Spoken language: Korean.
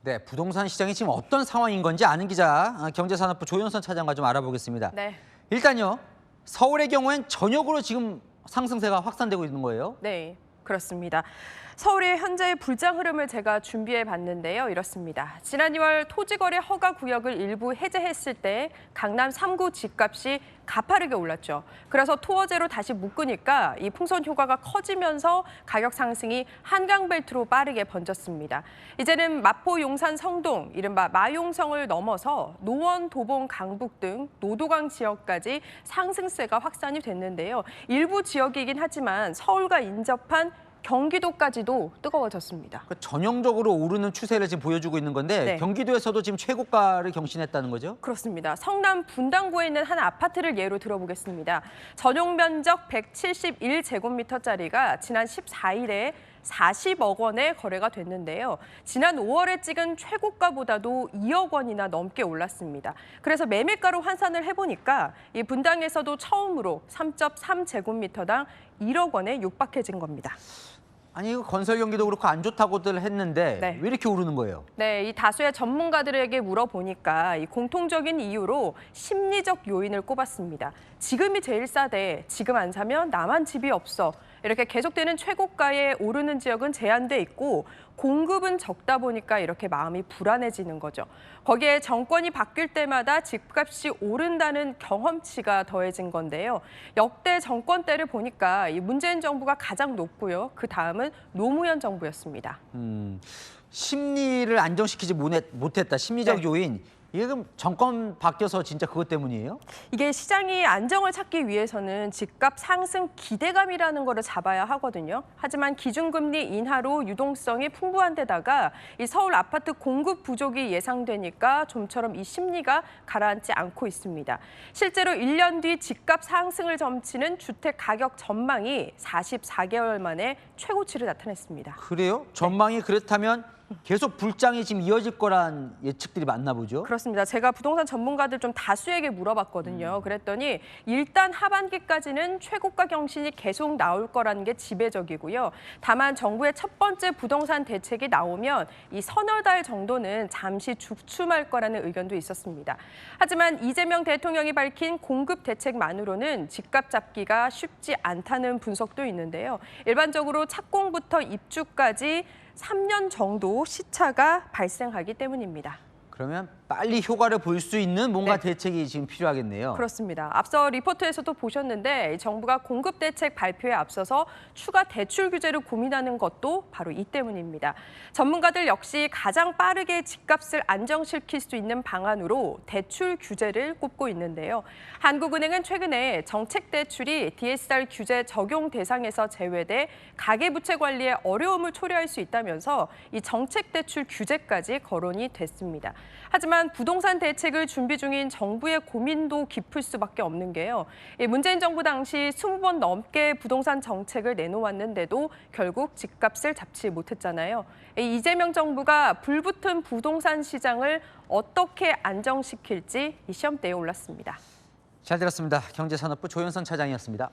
네, 부동산 시장이 지금 어떤 상황인 건지 아는 기자 경제산업부 조윤선 차장과 좀 알아보겠습니다. 네. 일단요, 서울의 경우엔 전역으로 지금 상승세가 확산되고 있는 거예요. 네, 그렇습니다. 서울의 현재 불장 흐름을 제가 준비해 봤는데요. 이렇습니다. 지난 2월 토지거래 허가 구역을 일부 해제했을 때 강남 3구 집값이 가파르게 올랐죠. 그래서 토어제로 다시 묶으니까 이 풍선 효과가 커지면서 가격 상승이 한강벨트로 빠르게 번졌습니다. 이제는 마포, 용산, 성동, 이른바 마용성을 넘어서 노원, 도봉, 강북 등 노도강 지역까지 상승세가 확산이 됐는데요. 일부 지역이긴 하지만 서울과 인접한 경기도까지도 뜨거워졌습니다. 전형적으로 오르는 추세를 지금 보여주고 있는 건데 네. 경기도에서도 지금 최고가를 경신했다는 거죠? 그렇습니다. 성남 분당구에 있는 한 아파트를 예로 들어보겠습니다. 전용 면적 171제곱미터짜리가 지난 14일에 40억 원에 거래가 됐는데요. 지난 5월에 찍은 최고가보다도 2억 원이나 넘게 올랐습니다. 그래서 매매가로 환산을 해보니까 이 분당에서도 처음으로 3.3제곱미터당 1억 원에 육박해진 겁니다. 아니, 이거 건설 경기도 그렇고 안 좋다고들 했는데 네. 왜 이렇게 오르는 거예요? 네, 이 다수의 전문가들에게 물어보니까 이 공통적인 이유로 심리적 요인을 꼽았습니다. 지금이 제일 싸대, 지금 안 사면 나만 집이 없어. 이렇게 계속되는 최고가에 오르는 지역은 제한돼 있고 공급은 적다 보니까 이렇게 마음이 불안해지는 거죠. 거기에 정권이 바뀔 때마다 집값이 오른다는 경험치가 더해진 건데요. 역대 정권 때를 보니까 이 문재인 정부가 가장 높고요. 그 다음은 노무현 정부였습니다. 심리를 안정시키지 못했다. 심리적 네. 요인. 이게 그럼 정권 바뀌어서 진짜 그것 때문이에요? 이게 시장이 안정을 찾기 위해서는 집값 상승 기대감이라는 거를 잡아야 하거든요. 하지만 기준금리 인하로 유동성이 풍부한 데다가 이 서울 아파트 공급 부족이 예상되니까 좀처럼 이 심리가 가라앉지 않고 있습니다. 실제로 1년 뒤 집값 상승을 점치는 주택 가격 전망이 44개월 만에 최고치를 나타냈습니다. 그래요? 전망이 그렇다면 계속 불장이 지금 이어질 거란 예측들이 많나 보죠? 그렇습니다. 제가 부동산 전문가들 좀 다수에게 물어봤거든요. 그랬더니 일단 하반기까지는 최고가 경신이 계속 나올 거라는 게 지배적이고요. 다만 정부의 첫 번째 부동산 대책이 나오면 이 서너 달 정도는 잠시 주춤할 거라는 의견도 있었습니다. 하지만 이재명 대통령이 밝힌 공급 대책만으로는 집값 잡기가 쉽지 않다는 분석도 있는데요. 일반적으로 착공부터 입주까지 3년 정도 시차가 발생하기 때문입니다. 그러면 빨리 효과를 볼 수 있는 뭔가 네. 대책이 지금 필요하겠네요. 그렇습니다. 앞서 리포트에서도 보셨는데 정부가 공급 대책 발표에 앞서서 추가 대출 규제를 고민하는 것도 바로 이 때문입니다. 전문가들 역시 가장 빠르게 집값을 안정시킬 수 있는 방안으로 대출 규제를 꼽고 있는데요. 한국은행은 최근에 정책 대출이 DSR 규제 적용 대상에서 제외돼 가계부채 관리에 어려움을 초래할 수 있다면서 이 정책 대출 규제까지 거론이 됐습니다. 하지만 부동산 대책을 준비 중인 정부의 고민도 깊을 수밖에 없는 게요. 문재인 정부 당시 20번 넘게 부동산 정책을 내놓았는데도 결국 집값을 잡지 못했잖아요. 이재명 정부가 불붙은 부동산 시장을 어떻게 안정시킬지 이 시험대에 올랐습니다. 잘 들었습니다. 경제산업부 조윤선 차장이었습니다.